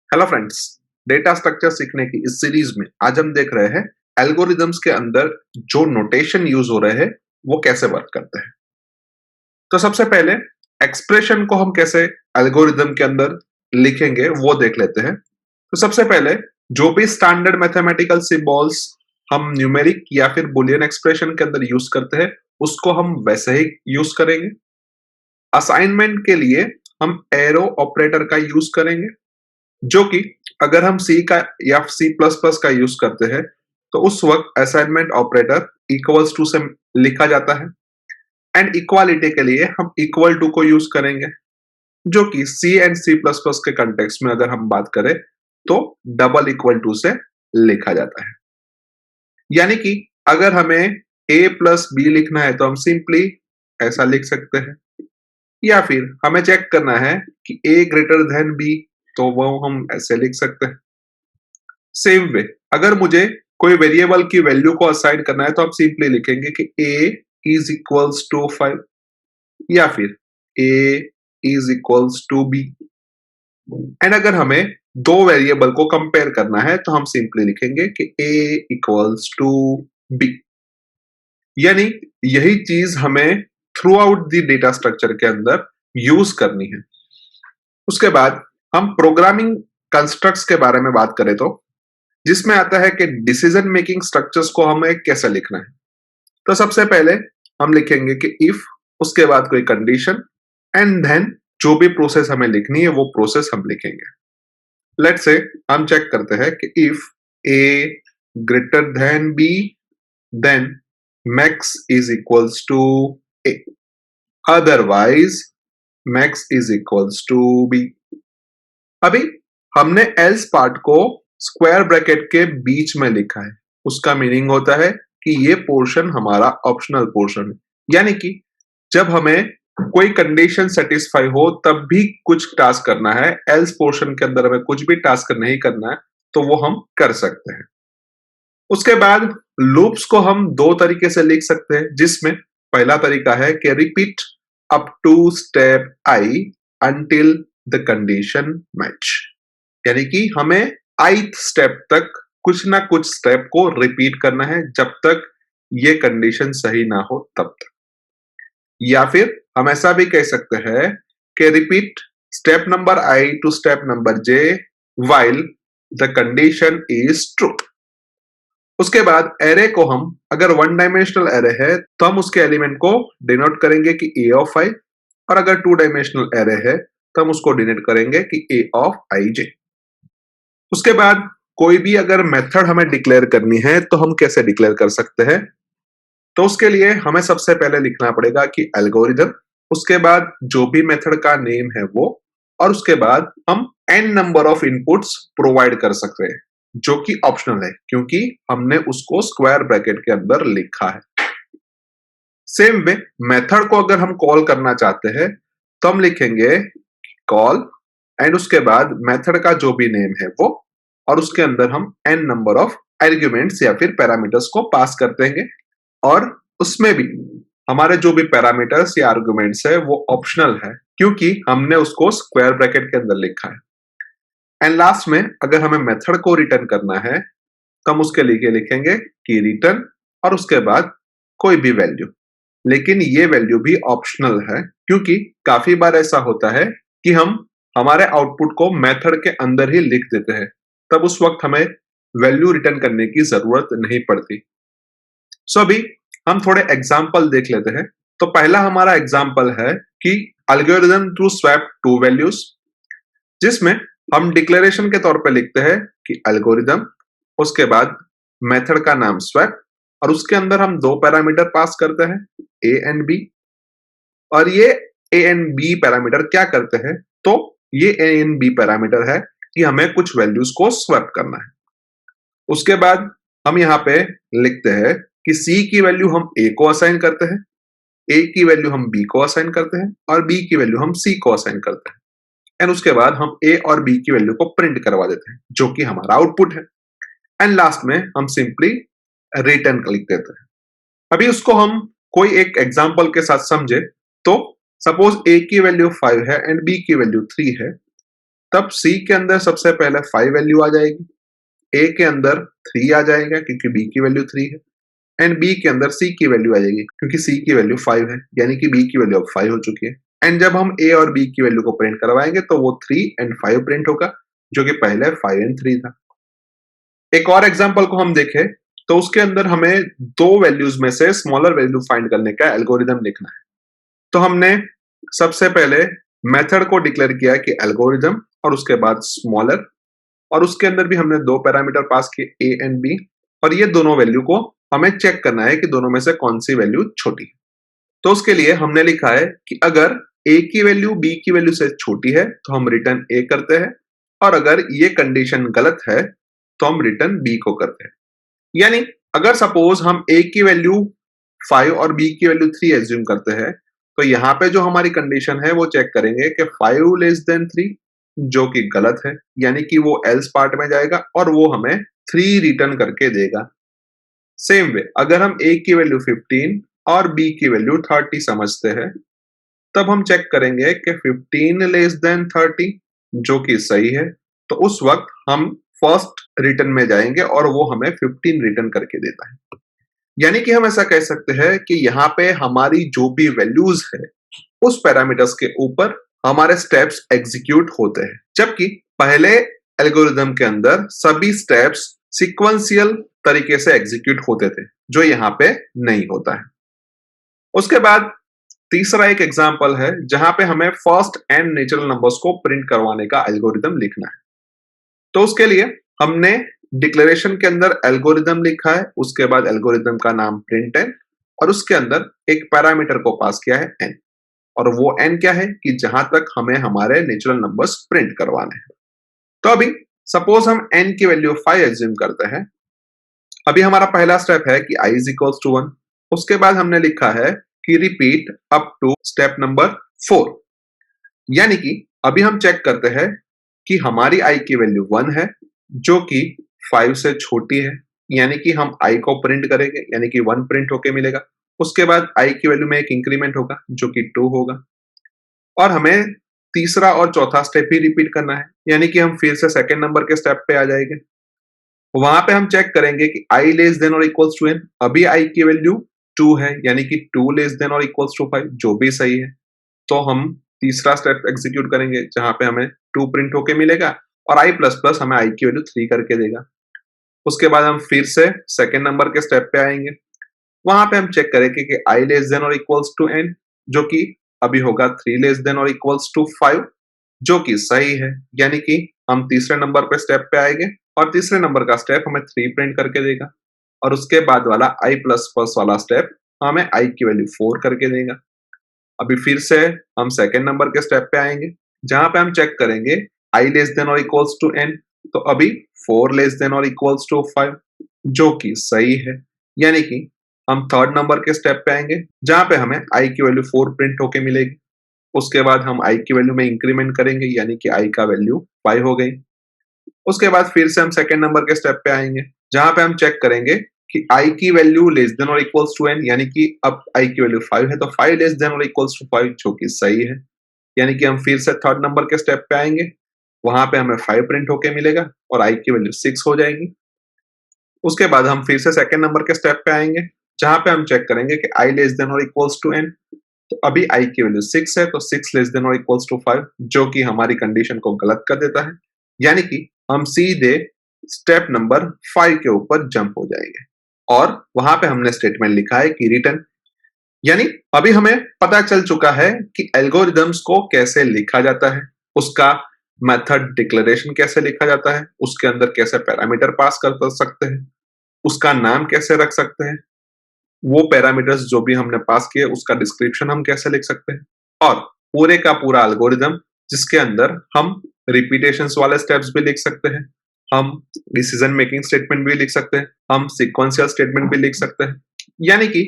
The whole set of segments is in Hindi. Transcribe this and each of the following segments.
हेलो फ्रेंड्स, डेटा स्ट्रक्चर सीखने की इस सीरीज में आज हम देख रहे हैं एल्गोरिदम्स के अंदर जो नोटेशन यूज हो रहे हैं वो कैसे वर्क करते हैं। तो सबसे पहले एक्सप्रेशन को हम कैसे एल्गोरिदम के अंदर लिखेंगे वो देख लेते हैं। तो सबसे पहले जो भी स्टैंडर्ड मैथमेटिकल सिंबल्स हम न्यूमेरिक या फिर बुलियन एक्सप्रेशन के अंदर यूज करते हैं उसको हम वैसे ही यूज करेंगे। असाइनमेंट के लिए हम एरो ऑपरेटर का यूज करेंगे, जो कि अगर हम सी का या सी प्लस प्लस का यूज करते हैं तो उस वक्त असाइनमेंट ऑपरेटर इक्वल्स टू से लिखा जाता है। एंड इक्वालिटी के लिए हम इक्वल टू को यूज करेंगे, जो कि सी एंड सी प्लस प्लस के कंटेक्स्ट में अगर हम बात करें तो डबल इक्वल टू से लिखा जाता है। यानी कि अगर हमें ए प्लस बी लिखना है तो हम सिंपली ऐसा लिख सकते हैं, या फिर हमें चेक करना है कि ए ग्रेटर देन बी तो वो हम ऐसे लिख सकते हैं। सेम वे अगर मुझे कोई वेरिएबल की वैल्यू को असाइन करना है तो हम सिंपली लिखेंगे कि a इज इक्वल्स टू 5 या फिर a is equals to b। And अगर हमें दो वेरिएबल को कंपेयर करना है तो हम सिंपली लिखेंगे कि a इक्वल्स टू b। यानी यही चीज हमें through out the data structure के अंदर यूज करनी है। उसके बाद हम प्रोग्रामिंग कंस्ट्रक्ट्स के बारे में बात करें तो जिसमें आता है कि डिसीजन मेकिंग स्ट्रक्चर्स को हमें कैसे लिखना है। तो सबसे पहले हम लिखेंगे कि इफ, उसके बाद कोई कंडीशन, एंड देन जो भी प्रोसेस हमें लिखनी है वो प्रोसेस हम लिखेंगे। लेट्स से हम चेक करते हैं कि if A greater than B then max is equals to A, otherwise max is equals to B. अभी हमने एल्स पार्ट को स्क्वायर ब्रैकेट के बीच में लिखा है। उसका मीनिंग होता है कि ये पोर्शन हमारा ऑप्शनल पोर्शन है, यानी कि जब हमें कोई कंडीशन सेटिस्फाई हो तब भी कुछ टास्क करना है, एल्स पोर्शन के अंदर हमें कुछ भी टास्क नहीं करना है तो वो हम कर सकते हैं। उसके बाद लूप्स को हम दो तरीके से लिख सकते हैं, जिसमें पहला तरीका है कि repeat up to step I until the condition match, यानी कि हमें ith स्टेप तक कुछ ना कुछ स्टेप को रिपीट करना है जब तक ये कंडीशन सही ना हो तब तक। या फिर हम ऐसा भी कह सकते हैं कि repeat step number I to step number J while the condition is true. उसके बाद एरे को हम, अगर वन डायमेंशनल एरे है तो हम उसके एलिमेंट को डिनोट करेंगे कि ए ऑफ आई, और अगर टू डायमेंशनल एरे है तो हम उसको डिनोट करेंगे कि ए ऑफ आई जे। उसके बाद कोई भी अगर मेथड हमें डिक्लेयर करनी है तो हम कैसे डिक्लेयर कर सकते हैं। तो उसके लिए हमें सबसे पहले लिखना पड़ेगा कि एल्गोरिदम, उसके बाद जो भी मेथड का नेम है वो, और उसके बाद हम n number of inputs provide कर सकते हैं, जो कि ऑप्शनल है क्योंकि हमने उसको स्क्वायर ब्रैकेट के अंदर लिखा है। सेम वे मेथड को अगर हम कॉल करना चाहते हैं तो हम लिखेंगे कॉल एंड उसके बाद मेथड का जो भी नेम है वो, और उसके अंदर हम n नंबर ऑफ आर्ग्यूमेंट्स या फिर पैरामीटर्स को पास कर देंगे, और उसमें भी हमारे जो भी पैरामीटर्स या आर्ग्यूमेंट्स है वो ऑप्शनल है क्योंकि हमने उसको स्क्वायर ब्रैकेट के अंदर लिखा है। एंड लास्ट में अगर हमें मेथड को रिटर्न करना है तो हम उसके लिए लिखेंगे कि रिटर्न और उसके बाद कोई भी वैल्यू, लेकिन ये वैल्यू भी ऑप्शनल है क्योंकि काफी बार ऐसा होता है कि हम हमारे आउटपुट को मेथड के अंदर ही लिख देते हैं, तब उस वक्त हमें वैल्यू रिटर्न करने की जरूरत नहीं पड़ती। सो अभी हम थोड़े एग्जाम्पल देख लेते हैं। तो पहला हमारा एग्जाम्पल है कि algorithm to swap two values, जिसमें हम डिक्लेरेशन के तौर पे लिखते हैं कि एल्गोरिथम, उसके बाद मेथड का नाम स्वैप, और उसके अंदर हम दो पैरामीटर पास करते हैं ए एंड बी। और ये ए एंड बी पैरामीटर क्या करते हैं, तो ये ए एंड बी पैरामीटर है कि हमें कुछ वैल्यूज को स्वैप करना है। उसके बाद हम यहाँ पे लिखते हैं कि सी की वैल्यू हम ए को असाइन करते हैं, ए की वैल्यू हम बी को असाइन करते हैं, और बी की वैल्यू हम सी को असाइन करते हैं। एंड उसके बाद हम ए और बी की वैल्यू को प्रिंट करवा देते हैं, जो कि हमारा आउटपुट है। एंड लास्ट में हम सिंपली रिटर्न लिख देते हैं। अभी उसको हम कोई एक एग्जाम्पल के साथ समझे तो सपोज ए की वैल्यू 5 है एंड बी की वैल्यू 3 है, तब C के अंदर सबसे पहले 5 वैल्यू आ जाएगी, A के अंदर 3 आ जाएगा क्योंकि B की वैल्यू 3 है, एंड B के अंदर C की वैल्यू आ जाएगी क्योंकि C की वैल्यू 5 है, यानी कि B की वैल्यू अब 5 हो चुकी है। एंड जब हम A और B की वैल्यू को प्रिंट करवाएंगे तो वो 3 एंड 5 प्रिंट होगा, जो कि पहले 5 एंड 3 था। एक और एग्जांपल को हम देखें तो उसके अंदर हमें दो वैल्यूज में से स्मॉलर वैल्यू फाइंड करने का एल्गोरिदम लिखना है। तो हमने सबसे पहले मेथड को डिक्लेयर किया कि एल्गोरिदम और उसके बाद स्मॉलर, और उसके अंदर भी हमने दो पैरामीटर पास किए A एंड B, और ये दोनों वैल्यू को हमें चेक करना है कि दोनों में से कौन सी वैल्यू छोटी है। तो उसके लिए हमने लिखा है कि अगर A की वैल्यू B की वैल्यू से छोटी है तो हम रिटर्न A करते हैं, और अगर ये कंडीशन गलत है तो हम रिटर्न B को करते हैं। यानी अगर सपोज हम A की वैल्यू 5 और B की वैल्यू 3 एज्यूम करते हैं, तो यहाँ पे जो हमारी कंडीशन है वो चेक करेंगे कि 5 लेस देन 3, जो कि गलत है, यानी कि वो एल्स पार्ट में जाएगा और वो हमें 3 रिटर्न करके देगा। सेम वे अगर हम A की वैल्यू 15 और B की वैल्यू 30 समझते हैं, तब हम चेक करेंगे कि 15 लेस देन 30, जो कि सही है, तो उस वक्त हम फर्स्ट रिटर्न में जाएंगे और वो हमें 15 रिटर्न करके देता है। यानी कि हम ऐसा कह सकते हैं कि यहाँ पे हमारी जो भी वैल्यूज है उस पैरामीटर्स के ऊपर हमारे स्टेप्स एग्जीक्यूट होते हैं, जबकि पहले एल्गोरिदम के अंदर सभी स्टेप्स सीक्वेंशियल तरीके से एग्जीक्यूट होते थे, जो यहाँ पे नहीं होता है। उसके बाद तीसरा एक एग्जांपल है जहां पे हमें फर्स्ट एंड नेचुरल नंबर्स को प्रिंट करवाने का एल्गोरिदम लिखना है। तो उसके लिए हमने डिक्लेरेशन के अंदर एल्गोरिदम लिखा है, उसके बाद एल्गोरिदम का नाम प्रिंट है, और उसके अंदर एक पैरामीटर को पास किया है n, और वो n क्या है कि जहां तक हमें हमारे नेचुरल नंबर्स प्रिंट करवाने हैं। तो अभी सपोज हम n की वैल्यू 5 एज्यूम करते हैं। अभी हमारा पहला स्टेप है कि i इज इक्वल्स टू 1। उसके बाद हमने लिखा है कि repeat up to step number 4, यानी कि अभी हम चेक करते हैं कि हमारी i की वैल्यू 1 है, जो कि 5 से छोटी है, यानी कि हम i को प्रिंट करेंगे, यानी कि 1 प्रिंट होके मिलेगा। उसके बाद i की वैल्यू में एक इंक्रीमेंट होगा जो कि 2 होगा, और हमें तीसरा और चौथा स्टेप ही रिपीट करना है, यानी कि हम फिर से सेकंड नंबर के स्टेप पे आ जाएंगे। वहां पे हम चेक करेंगे कि i लेस देन और इक्वल्स टू n। अभी i की वैल्यू 2 है, यानी कि 2 लेस देन और इक्वल्स टू 5, जो भी सही है। तो हम तीसरा स्टेप एग्जीक्यूट करेंगे जहां पे हमें 2 प्रिंट होके मिलेगा और i प्लस प्लस हमें i की वैल्यू 3 करके देगा। उसके बाद हम फिर से सेकंड नंबर के स्टेप पे आएंगे। वहां पे हम चेक करेंगे कि i लेस देन और इक्वल्स टू n, जो कि अभी होगा 3 लेस देन और इक्वल्स टू 5, जो कि सही है, यानी कि हम तीसरे नंबर पे स्टेप पे आएंगे और तीसरे नंबर का स्टेप हमें 3 प्रिंट करके देगा, और उसके बाद वाला i प्लस प्लस वाला स्टेप हमें i की वैल्यू 4 करके देगा। अभी फिर से हम सेकंड नंबर के स्टेप पे आएंगे जहां पे हम चेक करेंगे i लेस देन और इक्वल्स टू n, तो अभी 4 लेस देन और इक्वल्स टू 5, जो कि सही है, यानी कि हम थर्ड नंबर के स्टेप पे आएंगे जहां पे हमें i की वैल्यू 4 प्रिंट होके मिलेगी। उसके बाद हम i की वैल्यू में इंक्रीमेंट करेंगे, यानी कि i का वैल्यू 5 हो गई। उसके बाद फिर से हम सेकंड नंबर के स्टेप पे आएंगे जहां पे हम चेक करेंगे कि i की वैल्यू लेस देन और इक्वल्स टू n, यानी कि अब i की वैल्यू 5 है तो 5 लेस देन और इक्वल्स टू 5, जो कि सही है, यानी कि हम फिर से थर्ड नंबर के स्टेप पे आएंगे। वहां पे हमें 5 प्रिंट होके मिलेगा और i की वैल्यू 6 हो जाएगी। उसके बाद हम फिर से सेकंड नंबर के स्टेप पे आएंगे जहां पे हम चेक करेंगे कि i लेस देन और इक्वल्स टू n, तो अभी i की वैल्यू 6 है तो 6 लेस देन और इक्वल्स टू 5, जो कि हमारी कंडीशन को गलत कर देता है, यानी कि हम सीधे स्टेप नंबर 5 के ऊपर जंप हो जाएंगे, और वहां पे हमने स्टेटमेंट लिखा है कि रिटर्न। यानी अभी हमें पता चल चुका है कि एल्गोरिदम्स को कैसे लिखा जाता है, उसका मेथड डिक्लेरेशन कैसे लिखा जाता है, उसके अंदर कैसे पैरामीटर पास कर सकते हैं, उसका नाम कैसे रख सकते हैं, वो पैरामीटर्स जो भी हमने पास किए उसका डिस्क्रिप्शन हम कैसे लिख सकते हैं, और पूरे का पूरा एल्गोरिदम जिसके अंदर हम रिपीटेशंस वाले स्टेप्स भी लिख सकते हैं, हम डिसीजन मेकिंग स्टेटमेंट भी लिख सकते हैं, हम सीक्वेंशियल स्टेटमेंट भी लिख सकते हैं, यानी कि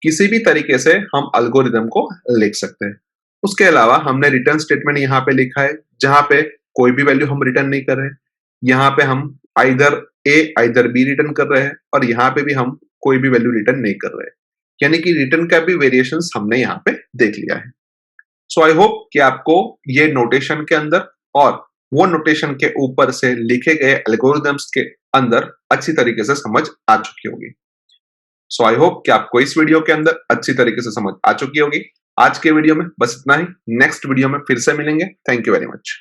किसी भी तरीके से हम एल्गोरिदम को लिख सकते हैं। उसके अलावा हमने रिटर्न स्टेटमेंट यहाँ पे लिखा है जहां पे कोई भी वैल्यू हम रिटर्न नहीं कर रहे हैं। यहाँ पे हम आइदर ए आइदर बी रिटर्न कर रहे हैं, और यहाँ पे भी हम कोई भी वैल्यू रिटर्न नहीं कर रहे हैं, यानी कि रिटर्न का भी वेरिएशंस हमने यहाँ पे देख लिया है। सो आई होप कि आपको ये नोटेशन के अंदर और वो नोटेशन के ऊपर से लिखे गए एल्गोरिदम्स के अंदर अच्छी तरीके से समझ आ चुकी होगी। सो आई होप कि आपको इस वीडियो के अंदर अच्छी तरीके से समझ आ चुकी होगी। आज के वीडियो में बस इतना ही। नेक्स्ट वीडियो में फिर से मिलेंगे। Thank you very much.